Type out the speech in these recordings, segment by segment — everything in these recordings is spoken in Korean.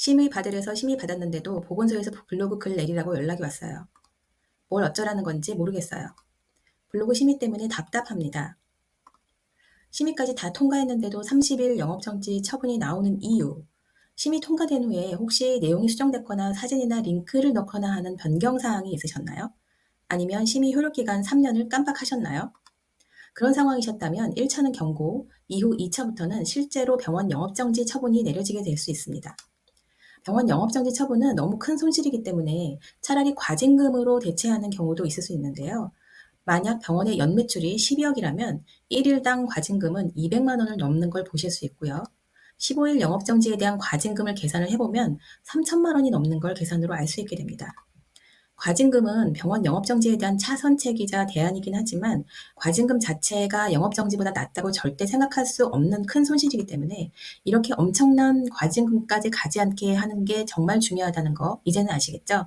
심의 받으래서 심의 받았는데도 보건소에서 블로그 글 내리라고 연락이 왔어요. 뭘 어쩌라는 건지 모르겠어요. 블로그 심의 때문에 답답합니다. 심의까지 다 통과했는데도 30일 영업정지 처분이 나오는 이유. 심의 통과된 후에 혹시 내용이 수정됐거나 사진이나 링크를 넣거나 하는 변경사항이 있으셨나요? 아니면 심의 효력기간 3년을 깜빡하셨나요? 그런 상황이셨다면 1차는 경고, 이후 2차부터는 실제로 병원 영업정지 처분이 내려지게 될 수 있습니다. 병원 영업정지 처분은 너무 큰 손실이기 때문에 차라리 과징금으로 대체하는 경우도 있을 수 있는데요. 만약 병원의 연매출이 12억이라면 1일당 과징금은 200만 원을 넘는 걸 보실 수 있고요. 15일 영업정지에 대한 과징금을 계산을 해보면 3천만 원이 넘는 걸 계산으로 알 수 있게 됩니다. 과징금은 병원 영업정지에 대한 차선책이자 대안이긴 하지만 과징금 자체가 영업정지보다 낫다고 절대 생각할 수 없는 큰 손실이기 때문에 이렇게 엄청난 과징금까지 가지 않게 하는 게 정말 중요하다는 거 이제는 아시겠죠?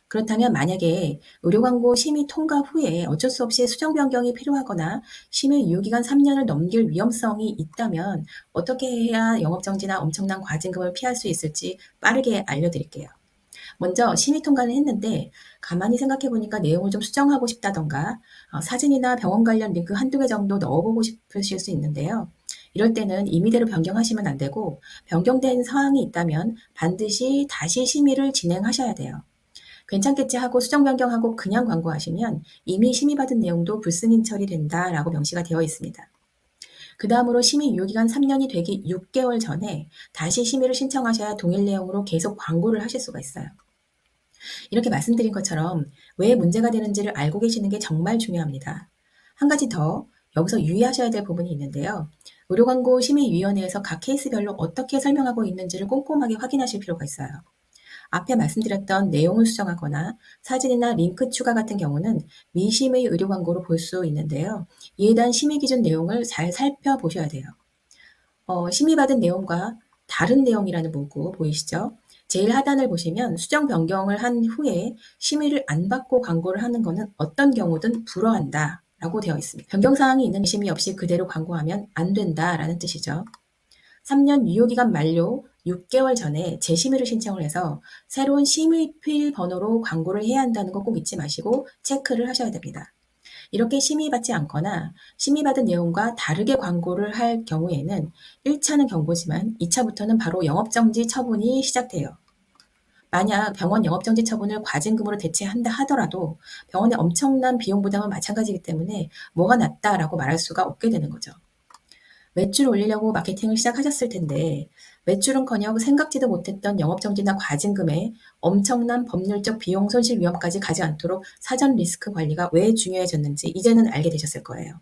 그렇다면 만약에 의료광고 심의 통과 후에 어쩔 수 없이 수정 변경이 필요하거나 심의 유효기간 3년을 넘길 위험성이 있다면 어떻게 해야 영업정지나 엄청난 과징금을 피할 수 있을지 빠르게 알려드릴게요. 먼저 심의 통과는 했는데 가만히 생각해 보니까 내용을 좀 수정하고 싶다던가 사진이나 병원 관련 링크 한두 개 정도 넣어보고 싶으실 수 있는데요. 이럴 때는 임의대로 변경하시면 안 되고 변경된 사항이 있다면 반드시 다시 심의를 진행하셔야 돼요. 괜찮겠지 하고 수정 변경하고 그냥 광고하시면 이미 심의받은 내용도 불승인 처리된다라고 명시가 되어 있습니다. 그 다음으로 심의 유효기간 3년이 되기 6개월 전에 다시 심의를 신청하셔야 동일 내용으로 계속 광고를 하실 수가 있어요. 이렇게 말씀드린 것처럼 왜 문제가 되는지를 알고 계시는 게 정말 중요합니다. 한 가지 더 여기서 유의하셔야 될 부분이 있는데요. 의료광고심의위원회에서 각 케이스별로 어떻게 설명하고 있는지를 꼼꼼하게 확인하실 필요가 있어요. 앞에 말씀드렸던 내용을 수정하거나 사진이나 링크 추가 같은 경우는 미심의 의료광고로 볼 수 있는데요. 이에 대한 심의 기준 내용을 잘 살펴보셔야 돼요. 심의받은 내용과 다른 내용이라는 문구 보이시죠? 제일 하단을 보시면 수정 변경을 한 후에 심의를 안 받고 광고를 하는 것은 어떤 경우든 불허한다 라고 되어 있습니다. 변경사항이 있는 심의 없이 그대로 광고하면 안 된다라는 뜻이죠. 3년 유효기간 만료 6개월 전에 재심의를 신청을 해서 새로운 심의필 번호로 광고를 해야 한다는 거 꼭 잊지 마시고 체크를 하셔야 됩니다. 이렇게 심의받지 않거나 심의받은 내용과 다르게 광고를 할 경우에는 1차는 경고지만 2차부터는 바로 영업정지 처분이 시작돼요. 만약 병원 영업정지 처분을 과징금으로 대체한다 하더라도 병원의 엄청난 비용 부담은 마찬가지이기 때문에 뭐가 낫다라고 말할 수가 없게 되는 거죠. 매출을 올리려고 마케팅을 시작하셨을 텐데 매출은커녕 생각지도 못했던 영업정지나 과징금에 엄청난 법률적 비용 손실 위험까지 가지 않도록 사전 리스크 관리가 왜 중요해졌는지 이제는 알게 되셨을 거예요.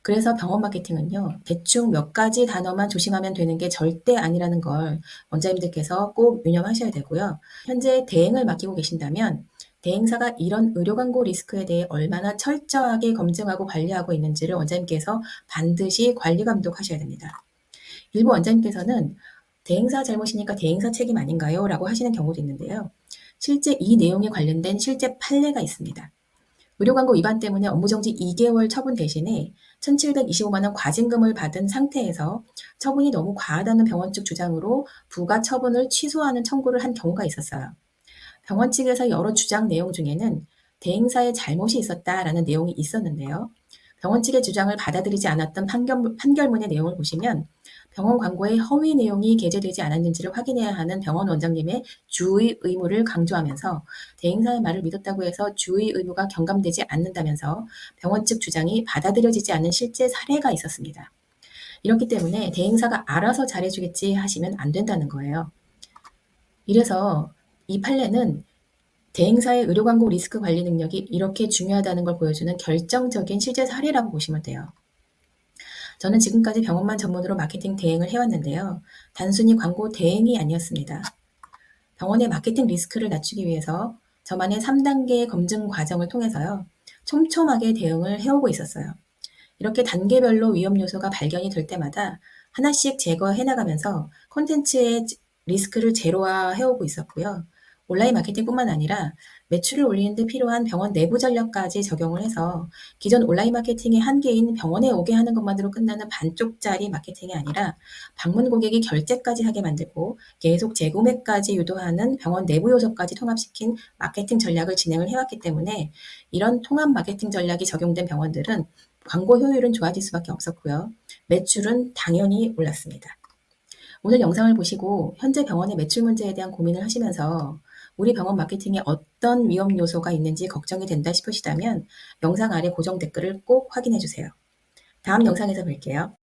그래서 병원 마케팅은요, 대충 몇 가지 단어만 조심하면 되는 게 절대 아니라는 걸 원장님들께서 꼭 유념하셔야 되고요. 현재 대행을 맡기고 계신다면 대행사가 이런 의료 광고 리스크에 대해 얼마나 철저하게 검증하고 관리하고 있는지를 원장님께서 반드시 관리 감독하셔야 됩니다. 일부 원장님께서는 대행사 잘못이니까 대행사 책임 아닌가요? 라고 하시는 경우도 있는데요. 실제 이 내용에 관련된 실제 판례가 있습니다. 의료광고 위반 때문에 업무정지 2개월 처분 대신에 1,725만 원 과징금을 받은 상태에서 처분이 너무 과하다는 병원 측 주장으로 부가 처분을 취소하는 청구를 한 경우가 있었어요. 병원 측에서 여러 주장 내용 중에는 대행사의 잘못이 있었다라는 내용이 있었는데요. 병원 측의 주장을 받아들이지 않았던 판결문의 내용을 보시면 병원 광고에 허위 내용이 게재되지 않았는지를 확인해야 하는 병원 원장님의 주의 의무를 강조하면서 대행사의 말을 믿었다고 해서 주의 의무가 경감되지 않는다면서 병원 측 주장이 받아들여지지 않는 실제 사례가 있었습니다. 이렇기 때문에 대행사가 알아서 잘해주겠지 하시면 안 된다는 거예요. 이래서 이 판례는 대행사의 의료광고 리스크 관리 능력이 이렇게 중요하다는 걸 보여주는 결정적인 실제 사례라고 보시면 돼요. 저는 지금까지 병원만 전문으로 마케팅 대행을 해왔는데요. 단순히 광고 대행이 아니었습니다. 병원의 마케팅 리스크를 낮추기 위해서 저만의 3단계 검증 과정을 통해서요. 촘촘하게 대응을 해오고 있었어요. 이렇게 단계별로 위험 요소가 발견이 될 때마다 하나씩 제거해 나가면서 콘텐츠의 리스크를 제로화 해오고 있었고요. 온라인 마케팅뿐만 아니라 매출을 올리는 데 필요한 병원 내부 전략까지 적용을 해서 기존 온라인 마케팅의 한계인 병원에 오게 하는 것만으로 끝나는 반쪽짜리 마케팅이 아니라 방문 고객이 결제까지 하게 만들고 계속 재구매까지 유도하는 병원 내부 요소까지 통합시킨 마케팅 전략을 진행을 해왔기 때문에 이런 통합 마케팅 전략이 적용된 병원들은 광고 효율은 좋아질 수밖에 없었고요. 매출은 당연히 올랐습니다. 오늘 영상을 보시고 현재 병원의 매출 문제에 대한 고민을 하시면서 우리 병원 마케팅에 어떤 위험 요소가 있는지 걱정이 된다 싶으시다면 영상 아래 고정 댓글을 꼭 확인해 주세요. 다음 영상에서 뵐게요.